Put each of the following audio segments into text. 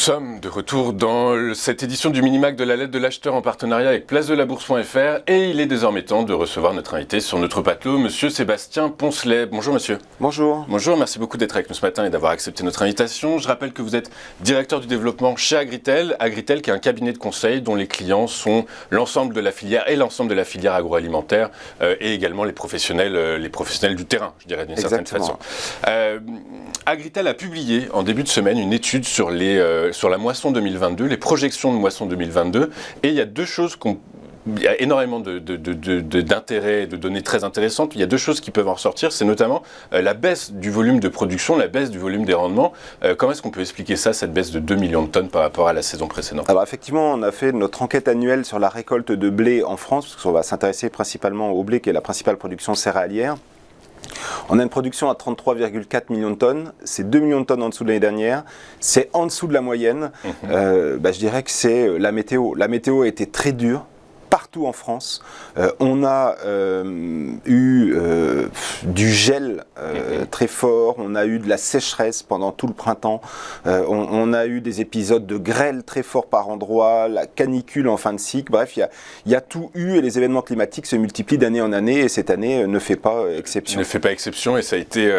sommes de retour dans cette édition du Minimac de la lettre de l'acheteur en partenariat avec placedelabourse.fr et il est désormais temps de recevoir notre invité sur notre plateau, monsieur Sébastien Poncelet. Bonjour monsieur. Bonjour. Bonjour, merci beaucoup d'être avec nous ce matin et d'avoir accepté notre invitation. Je rappelle que vous êtes directeur du développement chez Agritel. Agritel qui est un cabinet de conseil dont les clients sont l'ensemble de la filière et l'ensemble de la filière agroalimentaire et également les professionnels du terrain, je dirais d'une certaine façon. Agritel a publié en début de semaine une étude sur la moisson 2022, les projections de moisson 2022, et il y a deux choses il y a énormément d'intérêt et de données très intéressantes. Il y a deux choses qui peuvent en ressortir, c'est notamment la baisse du volume de production, la baisse du volume des rendements. Comment est-ce qu'on peut expliquer ça, cette baisse de 2 millions de tonnes par rapport à la saison précédente? Alors effectivement, on a fait notre enquête annuelle sur la récolte de blé en France, parce qu'on va s'intéresser principalement au blé qui est la principale production céréalière. On a une production à 33,4 millions de tonnes, c'est 2 millions de tonnes en dessous de l'année dernière, c'est en dessous de la moyenne. Je dirais que c'est la météo. La météo a été très dure. Partout en France, on a eu du gel très fort, on a eu de la sécheresse pendant tout le printemps, on a eu des épisodes de grêle très forts par endroits, la canicule en fin de cycle, bref, il y a tout eu et les événements climatiques se multiplient d'année en année et cette année ne fait pas exception. Ne fait pas exception et ça a été...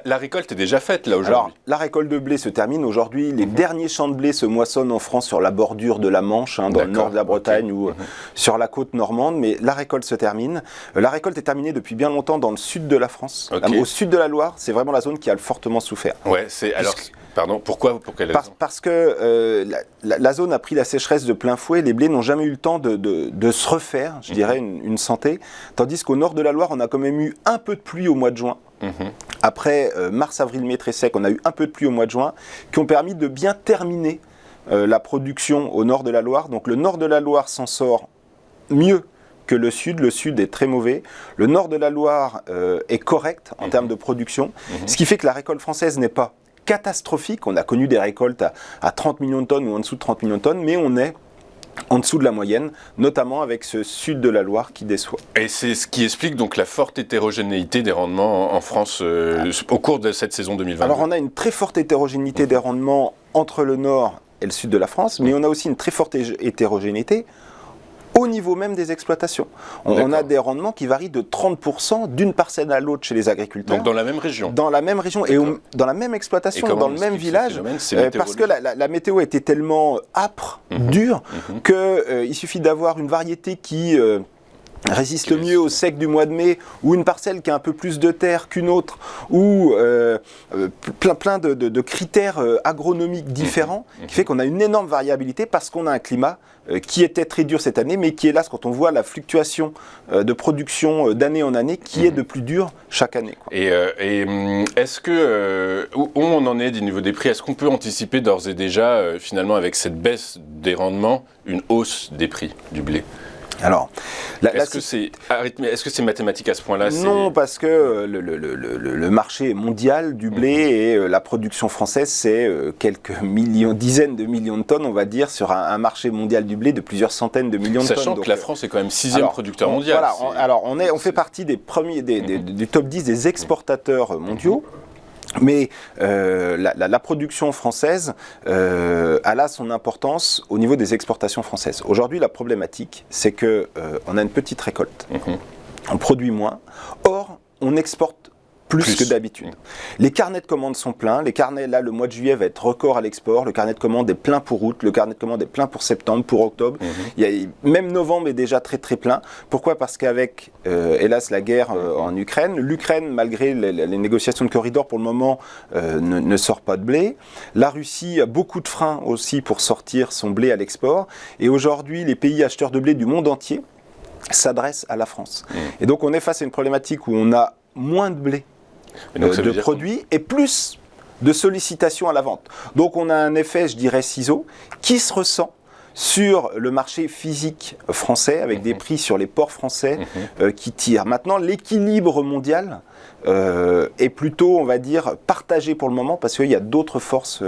La récolte est déjà faite là aujourd'hui. Alors, la récolte de blé se termine aujourd'hui, les derniers champs de blé se moissonnent en France sur la bordure de la Manche, dans le nord de la Bretagne ou sur la côte normande, mais la récolte se termine. La récolte est terminée depuis bien longtemps dans le sud de la France. Au sud de la Loire, c'est vraiment la zone qui a fortement souffert. Ouais, pardon, pourquoi? Pour quelle raison? Parce que la zone a pris la sécheresse de plein fouet, les blés n'ont jamais eu le temps de se refaire, je dirais, une santé, tandis qu'au nord de la Loire, on a quand même eu un peu de pluie au mois de juin. Après mars, avril, mai très sec, on a eu un peu de pluie au mois de juin, qui ont permis de bien terminer la production au nord de la Loire. Donc le nord de la Loire s'en sort mieux que le sud est très mauvais. Le nord de la Loire est correct en termes de production, ce qui fait que la récolte française n'est pas catastrophique. On a connu des récoltes à 30 millions de tonnes ou en dessous de 30 millions de tonnes, mais on est en dessous de la moyenne, notamment avec ce sud de la Loire qui déçoit. Et c'est ce qui explique donc la forte hétérogénéité des rendements en France au cours de cette saison 2022. Alors on a une très forte hétérogénéité des rendements entre le nord et le sud de la France, mais on a aussi une très forte hétérogénéité au niveau même des exploitations. On a des rendements qui varient de 30% d'une parcelle à l'autre chez les agriculteurs. Donc dans la même région? Dans la même région et dans la même exploitation, dans le même village, parce que la météo était tellement âpre, dure, qu'il suffit d'avoir une variété qui... résiste mieux au sec du mois de mai, ou une parcelle qui a un peu plus de terre qu'une autre, ou plein de critères agronomiques différents, qui fait qu'on a une énorme variabilité parce qu'on a un climat qui était très dur cette année, mais qui est là quand on voit la fluctuation de production d'année en année, qui est de plus dur chaque année. Et est-ce que, où on en est du niveau des prix, est-ce qu'on peut anticiper d'ores et déjà, finalement, avec cette baisse des rendements, une hausse des prix du blé? Alors, est-ce que c'est mathématique à ce point-là? Non, parce que le marché mondial du blé et la production française, c'est quelques dizaines de millions de tonnes, on va dire, sur un marché mondial du blé de plusieurs centaines de millions de tonnes. Sachant que la France est quand même 6e producteur mondial. Voilà, alors on fait partie des premiers, du top 10 des exportateurs mondiaux. Mais la production française a là son importance au niveau des exportations françaises. Aujourd'hui, la problématique, c'est qu'on a une petite récolte. On produit moins. Or, on exporte plus que d'habitude. Les carnets de commandes sont pleins. Les carnets, là, le mois de juillet va être record à l'export. Le carnet de commandes est plein pour août. Le carnet de commandes est plein pour septembre, pour octobre. Même novembre est déjà très très plein. Pourquoi? Parce qu'avec, hélas, la guerre en Ukraine, l'Ukraine, malgré les négociations de corridor, pour le moment, ne sort pas de blé. La Russie a beaucoup de freins aussi pour sortir son blé à l'export. Et aujourd'hui, les pays acheteurs de blé du monde entier s'adressent à la France. Et donc, on est face à une problématique où on a moins de blé de produits et plus de sollicitations à la vente. Donc on a un effet, je dirais, ciseau, qui se ressent sur le marché physique français, avec des prix sur les ports français qui tirent. Maintenant, l'équilibre mondial est plutôt, on va dire, partagé pour le moment, parce qu'il y a d'autres forces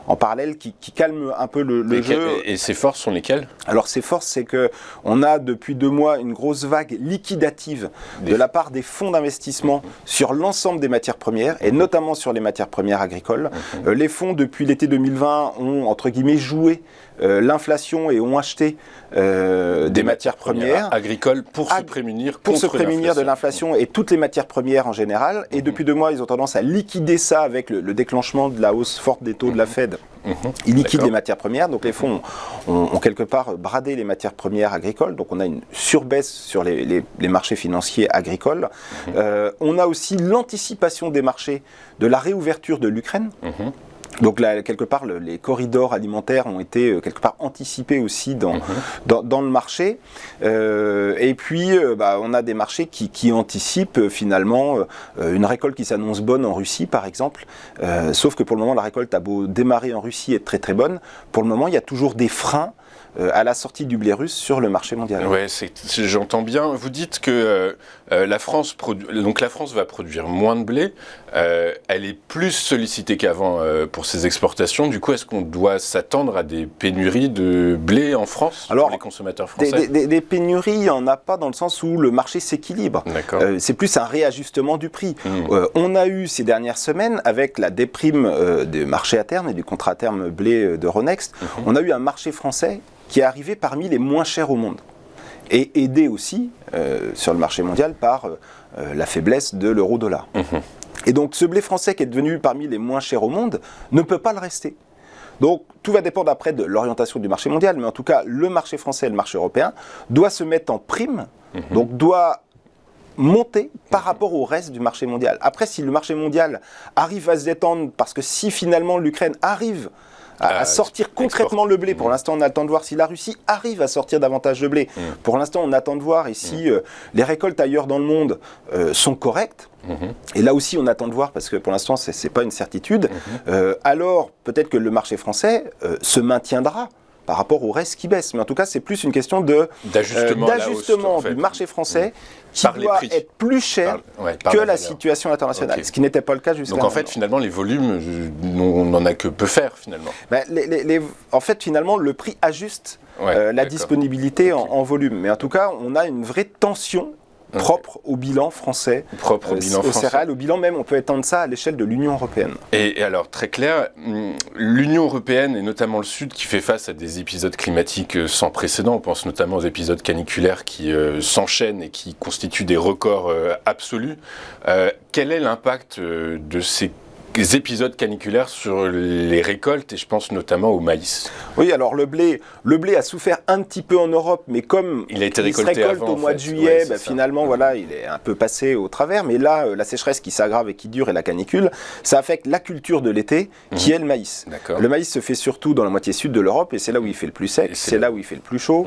en parallèle qui calment un peu le jeu. Et ces forces sont lesquelles? Alors ces forces, c'est qu'on a depuis 2 mois une grosse vague liquidative de la part des fonds d'investissement sur l'ensemble des matières premières, et notamment sur les matières premières agricoles. Les fonds, depuis l'été 2020, ont, entre guillemets, joué l'inflation et ont acheté des matières premières agricoles pour se prémunir de l'inflation et toutes les matières premières en général. Et depuis 2 mois, ils ont tendance à liquider ça avec le déclenchement de la hausse forte des taux de la Fed. Ils liquident les matières premières, donc les fonds ont quelque part bradé les matières premières agricoles, donc on a une surbaisse sur les marchés financiers agricoles. On a aussi l'anticipation des marchés de la réouverture de l'Ukraine. Donc là, quelque part, les corridors alimentaires ont été quelque part anticipés aussi dans le marché. Et puis, on a des marchés qui anticipent finalement une récolte qui s'annonce bonne en Russie, par exemple. Sauf que pour le moment, la récolte a beau démarrer en Russie et être très très bonne. Pour le moment, il y a toujours des freins à la sortie du blé russe sur le marché mondial. Ouais, j'entends bien. Vous dites que la France va produire moins de blé. Elle est plus sollicitée qu'avant pour ses exportations. Du coup, est-ce qu'on doit s'attendre à des pénuries de blé en France pour les consommateurs français? Des pénuries, il n'y en a pas dans le sens où le marché s'équilibre. C'est plus un réajustement du prix. On a eu ces dernières semaines, avec la déprime des marchés à terme et du contrat à terme blé de Ronext, on a eu un marché français qui est arrivé parmi les moins chers au monde, et aidé aussi sur le marché mondial par la faiblesse de l'euro-dollar. Et donc ce blé français qui est devenu parmi les moins chers au monde ne peut pas le rester. Donc tout va dépendre après de l'orientation du marché mondial, mais en tout cas le marché français et le marché européen doit se mettre en prime, donc doit monter par rapport au reste du marché mondial. Après, si le marché mondial arrive à se détendre, parce que si finalement l'Ukraine arrive à sortir concrètement le blé. Pour l'instant, on attend de voir si la Russie arrive à sortir davantage de blé. Pour l'instant, on attend de voir et si les récoltes ailleurs dans le monde sont correctes. Et là aussi, on attend de voir parce que pour l'instant, c'est pas une certitude. Alors, peut-être que le marché français se maintiendra par rapport au reste qui baisse. Mais en tout cas, c'est plus une question d'ajustement du marché français qui doit être plus cher que la situation internationale, ce qui n'était pas le cas jusqu'à maintenant. Donc en fait, finalement, les volumes, on n'en a que peu faire, finalement. En fait, finalement, le prix ajuste la disponibilité en volume. Mais en tout cas, on a une vraie tension propre au bilan français, aux céréales, au bilan même, on peut étendre ça à l'échelle de l'Union européenne. Et alors, très clair, l'Union européenne, et notamment le Sud, qui fait face à des épisodes climatiques sans précédent, on pense notamment aux épisodes caniculaires qui s'enchaînent et qui constituent des records absolus. Quel est l'impact de ces épisodes caniculaires sur les récoltes, et je pense notamment au maïs? Oui, alors le blé a souffert un petit peu en Europe, mais comme il se récolte au mois de juillet, finalement, il est un peu passé au travers. Mais là, la sécheresse qui s'aggrave et qui dure et la canicule, ça affecte la culture de l'été, qui est le maïs. Le maïs se fait surtout dans la moitié sud de l'Europe, et c'est là où il fait le plus sec, c'est là où il fait le plus chaud.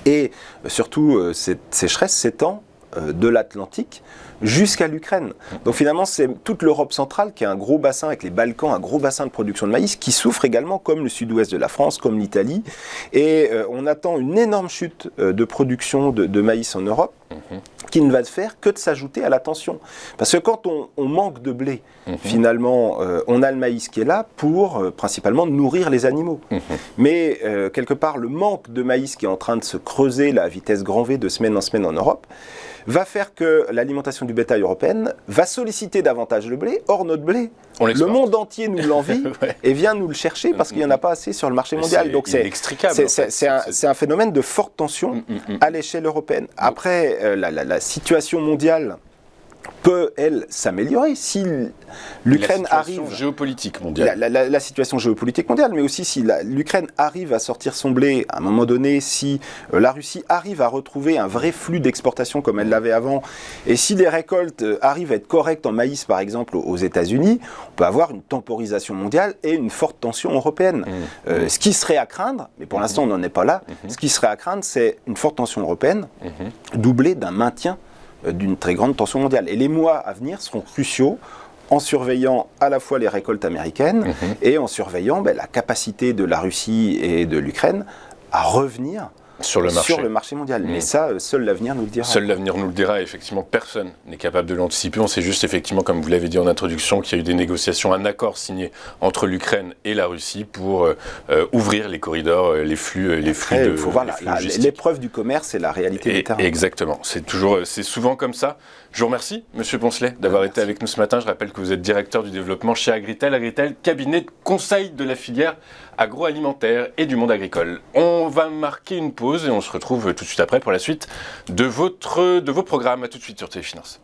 Et surtout, cette sécheresse s'étend de l'Atlantique jusqu'à l'Ukraine. Donc finalement, c'est toute l'Europe centrale qui a un gros bassin avec les Balkans, un gros bassin de production de maïs qui souffre également, comme le sud-ouest de la France, comme l'Italie. Et on attend une énorme chute de production de maïs en Europe qui ne va faire que de s'ajouter à la tension. Parce que quand on manque de blé, finalement, on a le maïs qui est là pour principalement nourrir les animaux. Mais quelque part, le manque de maïs qui est en train de se creuser à vitesse grand V de semaine en semaine en Europe va faire que l'alimentation du bétail européenne va solliciter davantage le blé. Or, notre blé, le monde entier nous l'envie et vient nous le chercher parce qu'il n'y en a pas assez sur le marché mondial. Donc c'est un phénomène de forte tension à l'échelle européenne. Après, la situation mondiale peut, elle, s'améliorer si l'Ukraine arrive... La situation géopolitique mondiale. La situation géopolitique mondiale, mais aussi si l'Ukraine arrive à sortir son blé, à un moment donné, si la Russie arrive à retrouver un vrai flux d'exportation comme elle l'avait avant, et si les récoltes arrivent à être correctes en maïs, par exemple, aux États-Unis, on peut avoir une temporisation mondiale et une forte tension européenne. Ce qui serait à craindre, mais pour l'instant on n'en est pas là, ce qui serait à craindre, c'est une forte tension européenne, doublée d'un maintien d'une très grande tension mondiale. Et les mois à venir seront cruciaux en surveillant à la fois les récoltes américaines et en surveillant la capacité de la Russie et de l'Ukraine à revenir sur le marché mondial. Mais ça, seul l'avenir nous le dira. Seul l'avenir nous le dira. Effectivement, personne n'est capable de l'anticiper. On sait juste, effectivement, comme vous l'avez dit en introduction, qu'il y a eu des négociations, un accord signé entre l'Ukraine et la Russie pour ouvrir les corridors, les flux il faut voir l'épreuve du commerce et la réalité du terrain. Exactement. C'est souvent comme ça. Je vous remercie, Monsieur Poncelet, d'avoir été avec nous ce matin. Je rappelle que vous êtes directeur du développement chez Agritel. Agritel, cabinet de conseil de la filière agroalimentaire et du monde agricole. On va marquer une pause et on se retrouve tout de suite après pour la suite de vos programmes. À tout de suite sur Téléfinance.